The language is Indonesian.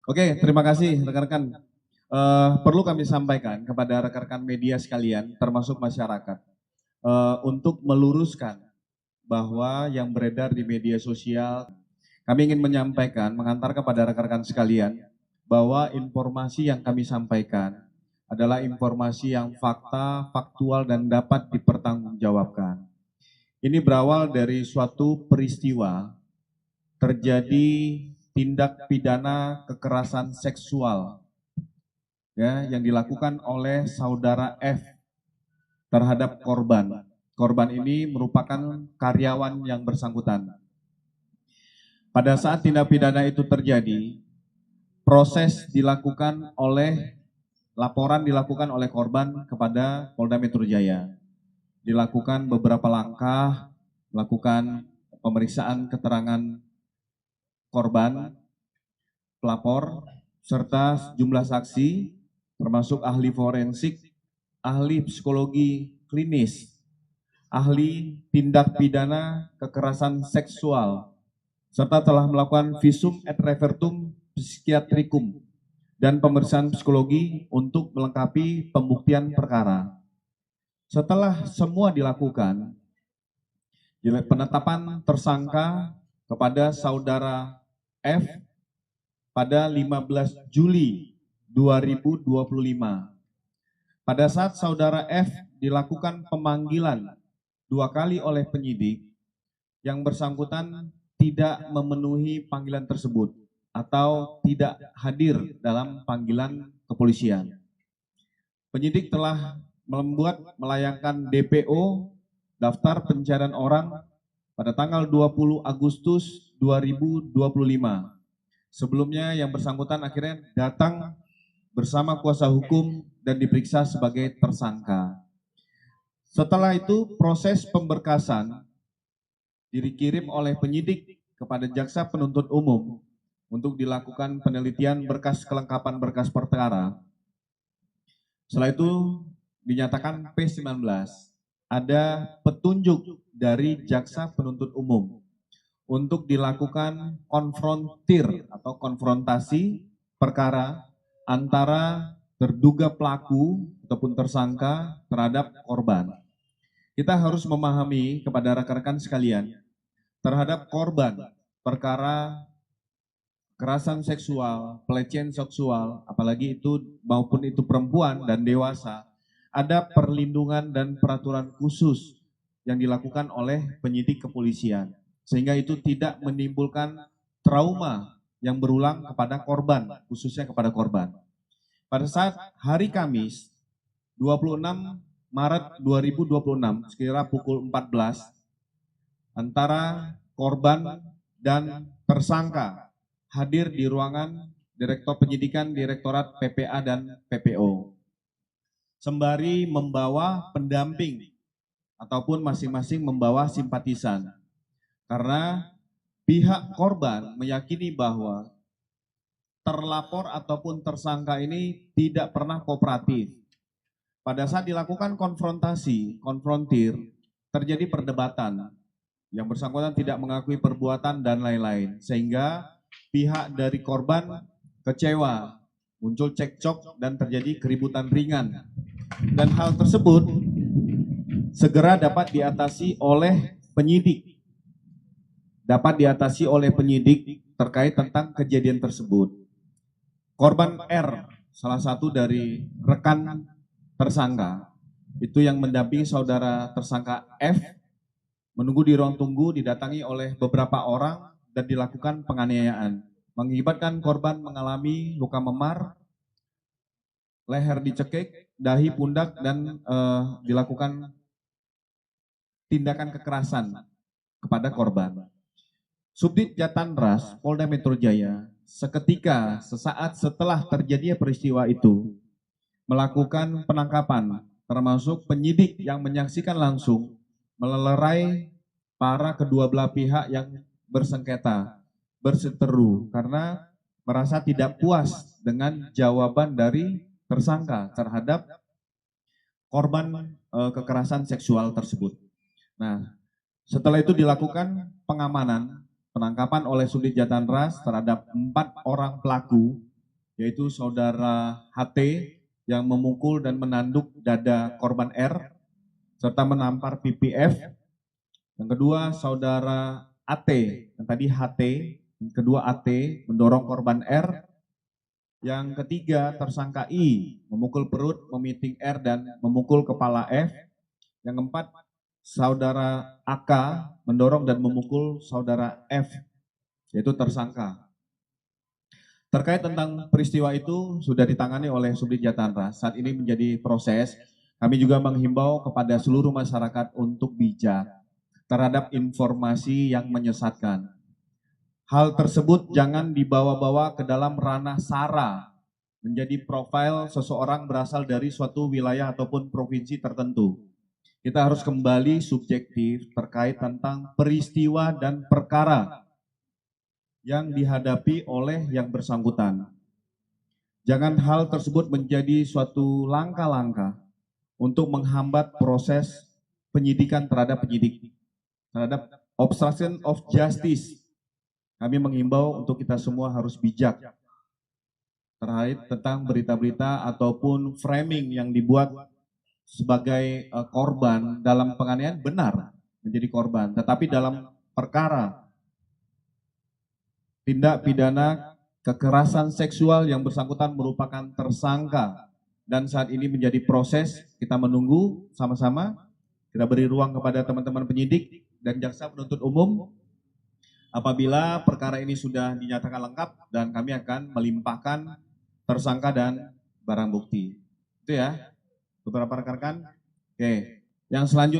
Oke, terima kasih rekan-rekan. Perlu kami sampaikan kepada rekan-rekan media sekalian, termasuk masyarakat, untuk meluruskan bahwa yang beredar di media sosial, kami ingin menyampaikan, mengantar kepada rekan-rekan sekalian, bahwa informasi yang kami sampaikan adalah informasi yang fakta, faktual, dan dapat dipertanggungjawabkan. Ini berawal dari suatu peristiwa terjadi tindak pidana kekerasan seksual ya yang dilakukan oleh saudara F terhadap korban. Korban ini merupakan karyawan yang bersangkutan. Pada saat tindak pidana itu terjadi, proses dilakukan oleh laporan dilakukan oleh korban kepada Polda Metro Jaya. Dilakukan beberapa langkah, melakukan pemeriksaan keterangan korban, pelapor, serta sejumlah saksi, termasuk ahli forensik, ahli psikologi klinis, ahli tindak pidana kekerasan seksual, serta telah melakukan visum et repertum psikiatrikum dan pemeriksaan psikologi untuk melengkapi pembuktian perkara. Setelah semua dilakukan, penetapan tersangka kepada saudara F pada 15 Juli 2025. Pada saat saudara F dilakukan pemanggilan 2 kali oleh penyidik, yang bersangkutan tidak memenuhi panggilan tersebut atau tidak hadir dalam panggilan kepolisian. Penyidik telah melayangkan DPO, daftar pencarian orang, pada tanggal 20 Agustus 2025. Sebelumnya yang bersangkutan akhirnya datang bersama kuasa hukum dan diperiksa sebagai tersangka. Setelah itu proses pemberkasan dikirim oleh penyidik kepada jaksa penuntut umum untuk dilakukan penelitian berkas kelengkapan berkas perkara. Setelah itu dinyatakan P19, ada petunjuk dari jaksa penuntut umum untuk dilakukan konfrontir atau konfrontasi perkara antara terduga pelaku ataupun tersangka terhadap korban. Kita harus memahami kepada rekan-rekan sekalian, terhadap korban perkara kekerasan seksual, pelecehan seksual, apalagi itu maupun itu perempuan dan dewasa, ada perlindungan dan peraturan khusus yang dilakukan oleh penyidik kepolisian, sehingga itu tidak menimbulkan trauma yang berulang kepada korban, khususnya kepada korban. Pada saat hari Kamis 26 Maret 2026 sekira pukul 14, antara korban dan tersangka hadir di ruangan Direktur Penyidikan Direktorat PPA dan PPO, sembari membawa pendamping ataupun masing-masing membawa simpatisan. Karena pihak korban meyakini bahwa terlapor ataupun tersangka ini tidak pernah kooperatif. Pada saat dilakukan konfrontir, terjadi perdebatan. Yang bersangkutan tidak mengakui perbuatan dan lain-lain. Sehingga pihak dari korban kecewa, muncul cekcok dan terjadi keributan ringan. Dan hal tersebut segera dapat diatasi oleh penyidik. Terkait tentang kejadian tersebut. Korban R, salah satu dari rekan tersangka, itu yang mendampingi saudara tersangka F, menunggu di ruang tunggu didatangi oleh beberapa orang dan dilakukan penganiayaan. Mengakibatkan korban mengalami luka memar, leher dicekik, dahi, pundak, dan dilakukan tindakan kekerasan kepada korban. Subdit Jatanras Polda Metro Jaya sesaat setelah terjadinya peristiwa itu melakukan penangkapan, termasuk penyidik yang menyaksikan langsung melerai para kedua belah pihak yang bersengketa, berseteru karena merasa tidak puas dengan jawaban dari tersangka terhadap korban kekerasan seksual tersebut. Nah, setelah itu dilakukan penangkapan oleh Subdit Jatanras terhadap 4 orang pelaku yaitu saudara HT yang memukul dan menanduk dada korban R serta menampar PPF. Yang kedua, saudara AT, yang tadi HT, yang kedua AT mendorong korban R. Yang ketiga, tersangka I memukul perut, memiting R dan memukul kepala F. Yang keempat, saudara AK mendorong dan memukul saudara F, yaitu tersangka. Terkait tentang peristiwa itu sudah ditangani oleh Subdit Jatanras. Saat ini menjadi proses. Kami juga menghimbau kepada seluruh masyarakat untuk bijak terhadap informasi yang menyesatkan. Hal tersebut jangan dibawa-bawa ke dalam ranah SARA, menjadi profil seseorang berasal dari suatu wilayah ataupun provinsi tertentu. Kita harus kembali subjektif terkait tentang peristiwa dan perkara yang dihadapi oleh yang bersangkutan. Jangan hal tersebut menjadi suatu langkah-langkah untuk menghambat proses penyidikan terhadap penyidik, terhadap obstruction of justice. Kami mengimbau untuk kita semua harus bijak terkait tentang berita-berita ataupun framing yang dibuat sebagai korban dalam penganiayaan benar menjadi korban, tetapi dalam perkara tindak pidana kekerasan seksual yang bersangkutan merupakan tersangka dan saat ini menjadi proses. Kita menunggu sama-sama, kita beri ruang kepada teman-teman penyidik dan jaksa penuntut umum apabila perkara ini sudah dinyatakan lengkap dan kami akan melimpahkan tersangka dan barang bukti. Itu ya beberapa rekan-rekan. Oke, yang selanjutnya